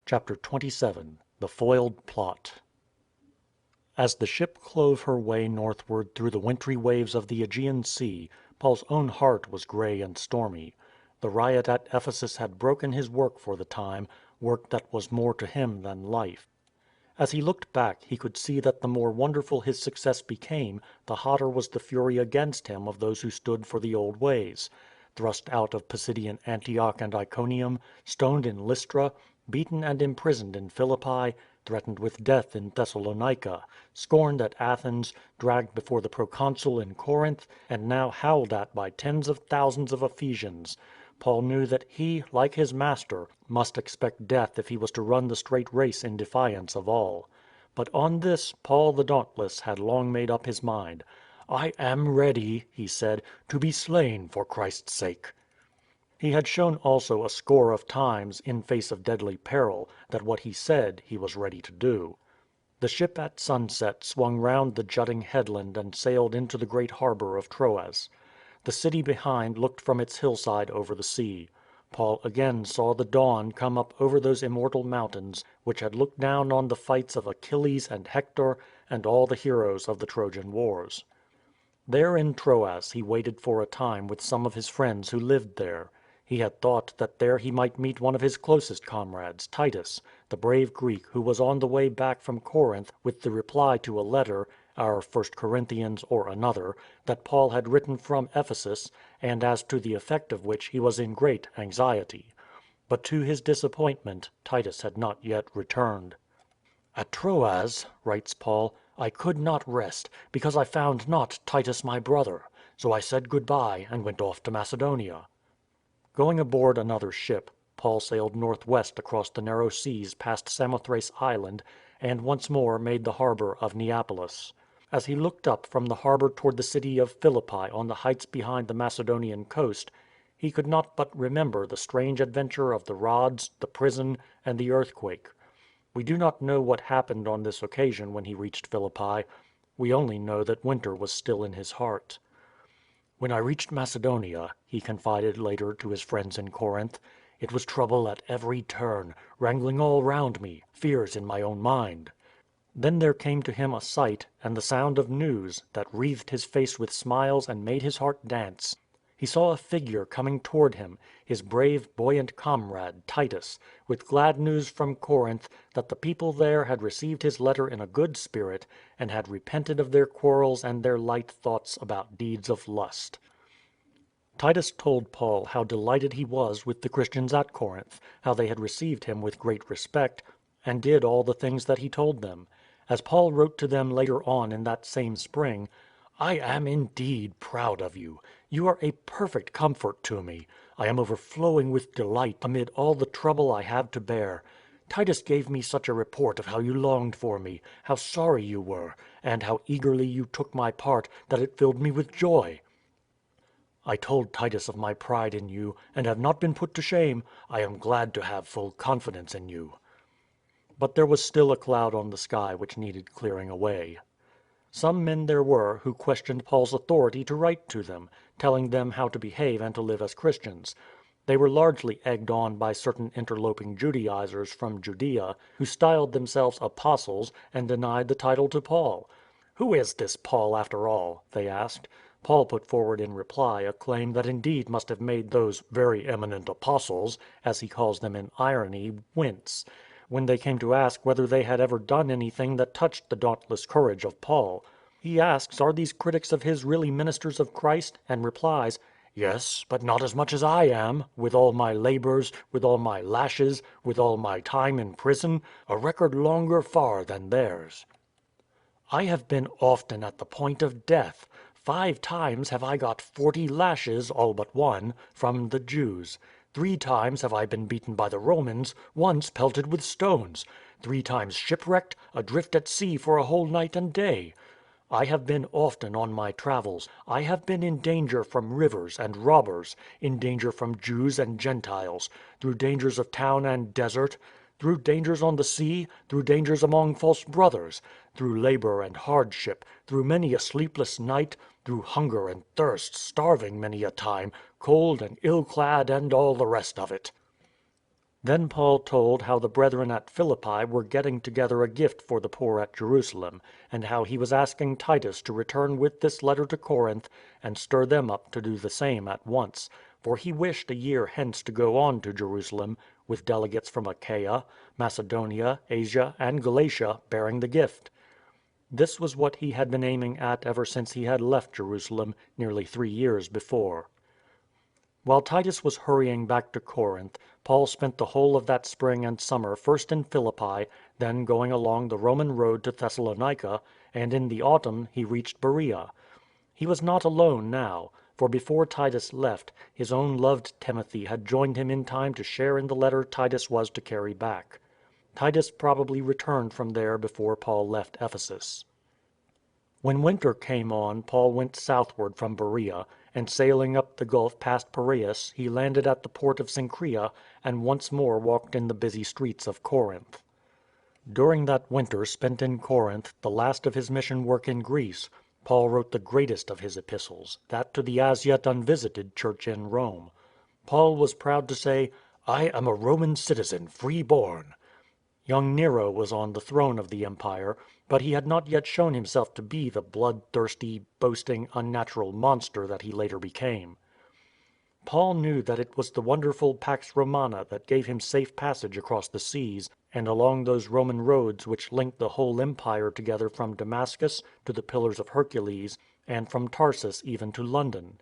Chapter 27 The Foiled Plot As the ship clove her way northward through the wintry waves of the Aegean Sea, Paul's own heart was grey and stormy. The riot at Ephesus had broken his work for the time, work that was more to him than life. As he looked back he could see that the more wonderful his success became, the hotter was the fury against him of those who stood for the old ways. Thrust out of Pisidian Antioch and Iconium, stoned in Lystra, beaten and imprisoned in Philippi, threatened with death in Thessalonica, scorned at Athens, dragged before the proconsul in Corinth, and now howled at by tens of thousands of Ephesians. Paul knew that he, like his master, must expect death if he was to run the straight race in defiance of all. But on this Paul the Dauntless had long made up his mind. " I am ready," he said, " to be slain for Christ's sake." He had shown also a score of times, in face of deadly peril, that what he said he was ready to do. The ship at sunset swung round the jutting headland and sailed into the great harbour of Troas. The city behind looked from its hillside over the sea. Paul again saw the dawn come up over those immortal mountains which had looked down on the fights of Achilles and Hector and all the heroes of the Trojan wars. There in Troas he waited for a time with some of his friends who lived there. He had thought that there he might meet one of his closest comrades, Titus, the brave Greek who was on the way back from Corinth with the reply to a letter (our 1 Corinthians or another) that Paul had written from Ephesus, and as to the effect of which he was in great anxiety. But to his disappointment Titus had not yet returned. " At Troas," writes Paul, " I could not rest, because I found not Titus my brother. So I said goodbye and went off to Macedonia." Going aboard another ship, Paul sailed northwest across the narrow seas past Samothrace Island and once more made the harbour of Neapolis. As he looked up from the harbour toward the city of Philippi on the heights behind the Macedonian coast, he could not but remember the strange adventure of the rods, the prison, and the earthquake. We do not know what happened on this occasion when he reached Philippi. We only know that winter was still in his heart. " When I reached Macedonia," he confided later to his friends in Corinth, " it was trouble at every turn, wrangling all round me, fears in my own mind." Then there came to him a sight and the sound of news that wreathed his face with smiles and made his heart dance. He saw a figure coming toward him, his brave, buoyant comrade, Titus, with glad news from Corinth that the people there had received his letter in a good spirit and had repented of their quarrels and their light thoughts about deeds of lust. Titus told Paul how delighted he was with the Christians at Corinth, how they had received him with great respect, and did all the things that he told them. As Paul wrote to them later on in that same spring, " I am indeed proud of you. You are a perfect comfort to me. I am overflowing with delight amid all the trouble I have to bear. Titus gave me such a report of how you longed for me, how sorry you were, and how eagerly you took my part, that it filled me with joy. I told Titus of my pride in you, and have not been put to shame. I am glad to have full confidence in you." But there was still a cloud on the sky which needed clearing away. Some men there were who questioned Paul's authority to write to them, telling them how to behave and to live as Christians. They were largely egged on by certain interloping Judaizers from Judea, who styled themselves apostles and denied the title to Paul. " Who is this Paul after all? " they asked. Paul put forward in reply a claim that indeed must have made those " very eminent apostles," as he calls them in irony, wince, when they came to ask whether they had ever done anything that touched the dauntless courage of Paul. He asks are these critics of his really ministers of Christ, and replies, " Yes, but not as much as I am, with all my labours, with all my lashes, with all my time in prison, a record longer far than theirs. I have been often at the point of death. 5 times have I got 40 lashes, all but one, from the Jews. 3 times have I been beaten by the Romans, once pelted with stones. 3 times shipwrecked, adrift at sea for a whole night and day. I have been often on my travels. I have been in danger from rivers and robbers, in danger from Jews and Gentiles, through dangers of town and desert, through dangers on the sea, through dangers among false brothers, through labour and hardship, through many a sleepless night, through hunger and thirst, starving many a time, cold and ill clad and all the rest of it." Then Paul told how the brethren at Philippi were getting together a gift for the poor at Jerusalem, and how he was asking Titus to return with this letter to Corinth and stir them up to do the same at once, for he wished a year hence to go on to Jerusalem, with delegates from Achaia, Macedonia, Asia, and Galatia bearing the gift. This was what he had been aiming at ever since he had left Jerusalem nearly 3 years before. While Titus was hurrying back to Corinth, Paul spent the whole of that spring and summer first in Philippi, then going along the Roman road to Thessalonica, and in the autumn he reached Beroea. He was not alone now, for before Titus left, his own loved Timothy had joined him in time to share in the letter Titus was to carry back. Titus probably returned from there before Paul left Ephesus. When winter came on, Paul went southward from Beroea, and sailing up the gulf past Piraeus, he landed at the port of Cenchrea and once more walked in the busy streets of Corinth. During that winter spent in Corinth, the last of his mission work in Greece, Paul wrote the greatest of his epistles, that to the as yet unvisited church in Rome. Paul was proud to say, "I am a Roman citizen, free born." Young Nero was on the throne of the empire, but he had not yet shown himself to be the bloodthirsty, boasting, unnatural monster that he later became. Paul knew that it was the wonderful Pax Romana that gave him safe passage across the seas and along those Roman roads which linked the whole empire together from Damascus to the Pillars of Hercules, and from Tarsus even to London.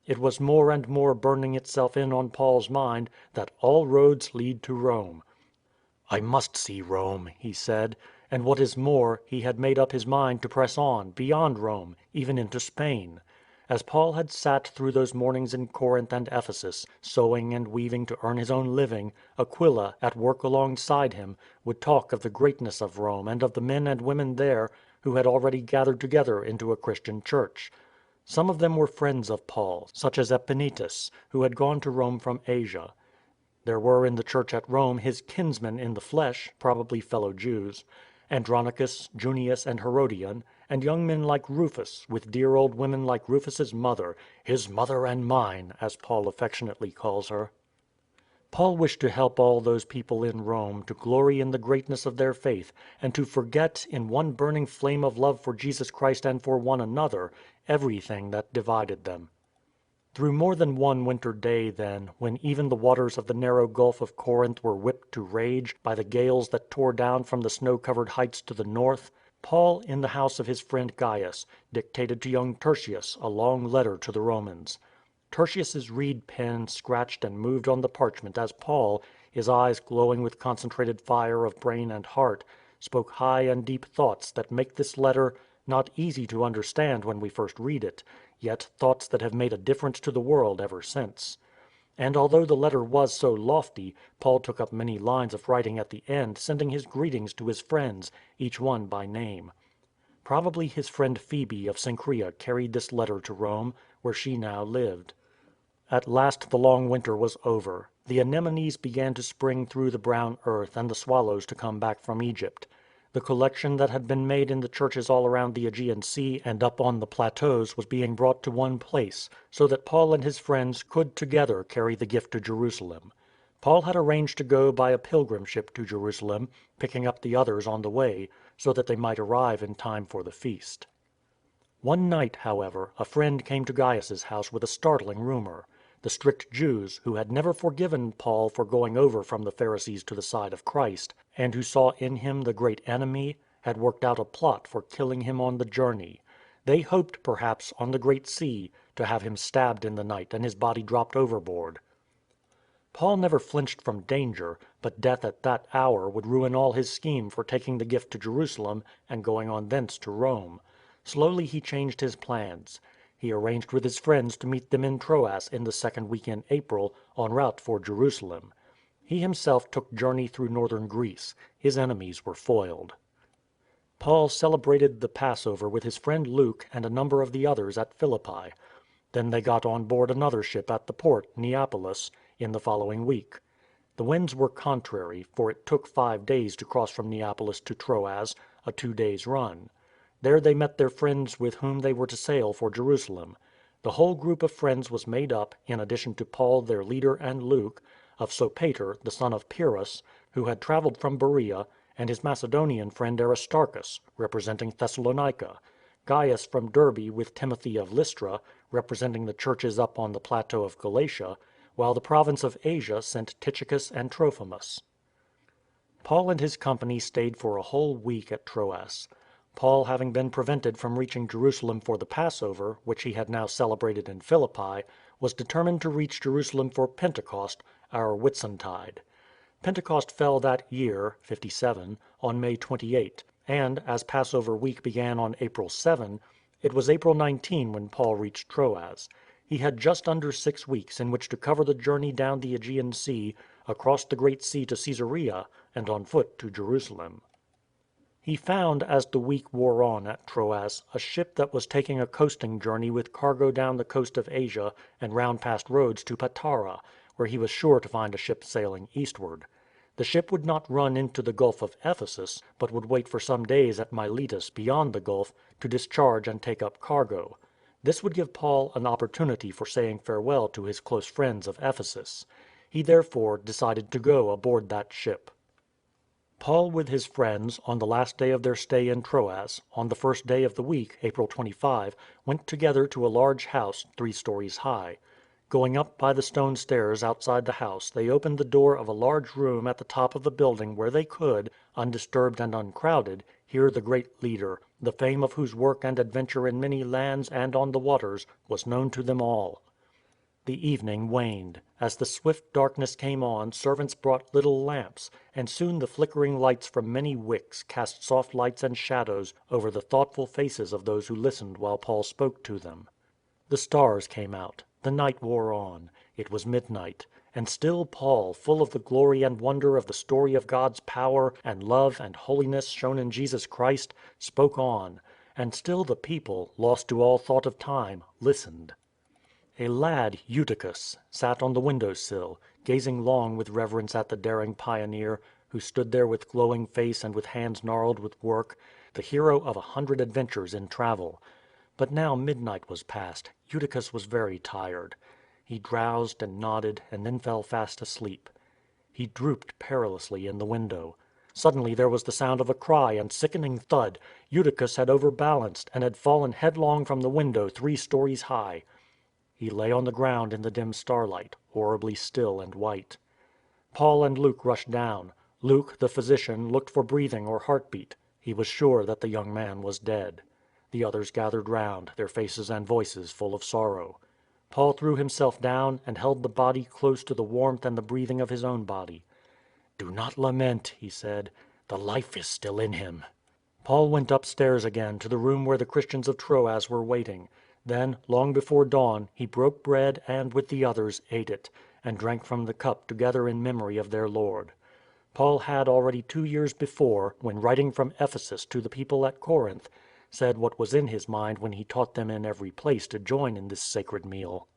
It was more and more burning itself in on Paul's mind that all roads lead to Rome. "I must see Rome," he said, and what is more, he had made up his mind to press on, beyond Rome, even into Spain. As Paul had sat through those mornings in Corinth and Ephesus, sewing and weaving to earn his own living, Aquila, at work alongside him, would talk of the greatness of Rome and of the men and women there who had already gathered together into a Christian church. Some of them were friends of Paul, such as Epaenetus, who had gone to Rome from Asia. There were in the church at Rome his kinsmen in the flesh, probably fellow Jews, Andronicus, Junius, and Herodion, and young men like Rufus, with dear old women like Rufus's mother, "his mother and mine," as Paul affectionately calls her. Paul wished to help all those people in Rome to glory in the greatness of their faith, and to forget, in one burning flame of love for Jesus Christ and for one another, everything that divided them. Through more than one winter day then, when even the waters of the narrow Gulf of Corinth were whipped to rage by the gales that tore down from the snow-covered heights to the north, Paul, in the house of his friend Gaius, dictated to young Tertius a long letter to the Romans. Tertius's reed pen scratched and moved on the parchment as Paul, his eyes glowing with concentrated fire of brain and heart, spoke high and deep thoughts that make this letter not easy to understand when we first read it, yet thoughts that have made a difference to the world ever since. And although the letter was so lofty, Paul took up many lines of writing at the end sending his greetings to his friends, each one by name. Probably his friend Phoebe of Cenchrea carried this letter to Rome, where she now lived. At last the long winter was over. The anemones began to spring through the brown earth and the swallows to come back from Egypt. The collection that had been made in the churches all around the Aegean Sea and up on the plateaus was being brought to one place, so that Paul and his friends could together carry the gift to Jerusalem. Paul had arranged to go by a pilgrim ship to Jerusalem, picking up the others on the way, so that they might arrive in time for the feast. One night, however, a friend came to Gaius's house with a startling rumour. The strict Jews, who had never forgiven Paul for going over from the Pharisees to the side of Christ, and who saw in him the great enemy, had worked out a plot for killing him on the journey. They hoped, perhaps, on the Great Sea, to have him stabbed in the night and his body dropped overboard. Paul never flinched from danger, but death at that hour would ruin all his scheme for taking the gift to Jerusalem and going on thence to Rome. Slowly he changed his plans. He arranged with his friends to meet them in Troas in the second week in April, en route for Jerusalem. He himself took journey through northern Greece. His enemies were foiled. Paul celebrated the Passover with his friend Luke and a number of the others at Philippi. Then they got on board another ship at the port, Neapolis, in the following week. The winds were contrary, for it took 5 days to cross from Neapolis to Troas, a 2 days' run. There they met their friends with whom they were to sail for Jerusalem. The whole group of friends was made up, in addition to Paul their leader and Luke, of Sopater, the son of Pyrrhus, who had travelled from Berea, and his Macedonian friend Aristarchus, representing Thessalonica; Gaius from Derbe with Timothy of Lystra, representing the churches up on the plateau of Galatia, while the province of Asia sent Tychicus and Trophimus. Paul and his company stayed for a whole week at Troas. Paul, having been prevented from reaching Jerusalem for the Passover, which he had now celebrated in Philippi, was determined to reach Jerusalem for Pentecost, our Whitsuntide. Pentecost fell that year (57) on May 28, and, as Passover week began on April 7, it was April 19 when Paul reached Troas. He had just under 6 weeks in which to cover the journey down the Aegean Sea, across the Great Sea to Caesarea, and on foot to Jerusalem. He found, as the week wore on at Troas, a ship that was taking a coasting journey with cargo down the coast of Asia and round past Rhodes to Patara, where he was sure to find a ship sailing eastward. The ship would not run into the Gulf of Ephesus, but would wait for some days at Miletus beyond the Gulf to discharge and take up cargo. This would give Paul an opportunity for saying farewell to his close friends of Ephesus. He therefore decided to go aboard that ship. Paul with his friends, on the last day of their stay in Troas, on the first day of the week, April 25, went together to a large house 3 stories high. Going up by the stone stairs outside the house, they opened the door of a large room at the top of the building where they could, undisturbed and uncrowded, hear the great leader, the fame of whose work and adventure in many lands and on the waters was known to them all. The evening waned. As the swift darkness came on, servants brought little lamps, and soon the flickering lights from many wicks cast soft lights and shadows over the thoughtful faces of those who listened while Paul spoke to them. The stars came out. The night wore on. It was midnight. And still Paul, full of the glory and wonder of the story of God's power and love and holiness shown in Jesus Christ, spoke on. And still the people, lost to all thought of time, listened. A lad, Eutychus, sat on the window sill, gazing long with reverence at the daring pioneer, who stood there with glowing face and with hands gnarled with work, the hero of 100 adventures in travel. But now midnight was past. Eutychus was very tired. He drowsed and nodded and then fell fast asleep. He drooped perilously in the window. Suddenly there was the sound of a cry and sickening thud. Eutychus had overbalanced and had fallen headlong from the window 3 stories high. He lay on the ground in the dim starlight, horribly still and white. Paul and Luke rushed down. Luke, the physician, looked for breathing or heartbeat. He was sure that the young man was dead. The others gathered round, their faces and voices full of sorrow. Paul threw himself down and held the body close to the warmth and the breathing of his own body. "Do not lament," he said. "The life is still in him." Paul went upstairs again to the room where the Christians of Troas were waiting. Then, long before dawn, he broke bread and, with the others, ate it, and drank from the cup together in memory of their Lord. Paul had already 2 years before, when writing from Ephesus to the people at Corinth, said what was in his mind when he taught them in every place to join in this sacred meal.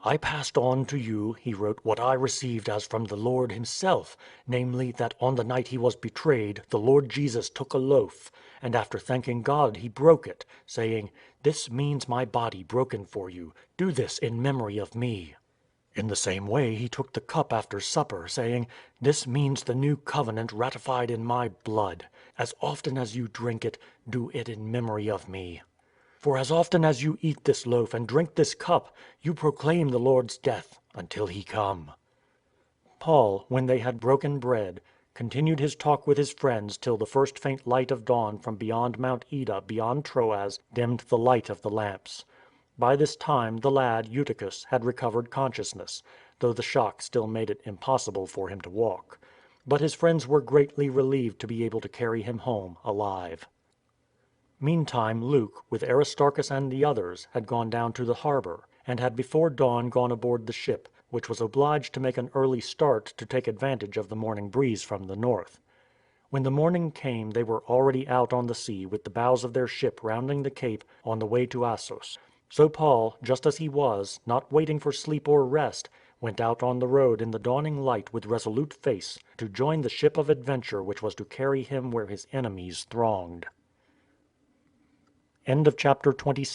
"I passed on to you," he wrote, "what I received as from the Lord himself, namely, that on the night he was betrayed, the Lord Jesus took a loaf, and after thanking God he broke it, saying, 'This means my body broken for you. Do this in memory of me.' In the same way he took the cup after supper, saying, 'This means the new covenant ratified in my blood. As often as you drink it, do it in memory of me. For as often as you eat this loaf and drink this cup, you proclaim the Lord's death until he come.'" Paul, when they had broken bread, continued his talk with his friends till the first faint light of dawn from beyond Mount Ida beyond Troas dimmed the light of the lamps. By this time the lad, Eutychus, had recovered consciousness, though the shock still made it impossible for him to walk. But his friends were greatly relieved to be able to carry him home alive. Meantime Luke, with Aristarchus and the others, had gone down to the harbour, and had before dawn gone aboard the ship, which was obliged to make an early start to take advantage of the morning breeze from the north. When the morning came they were already out on the sea with the bows of their ship rounding the cape on the way to Assos. So Paul, just as he was, not waiting for sleep or rest, went out on the road in the dawning light with resolute face to join the ship of adventure which was to carry him where his enemies thronged. End of chapter 26.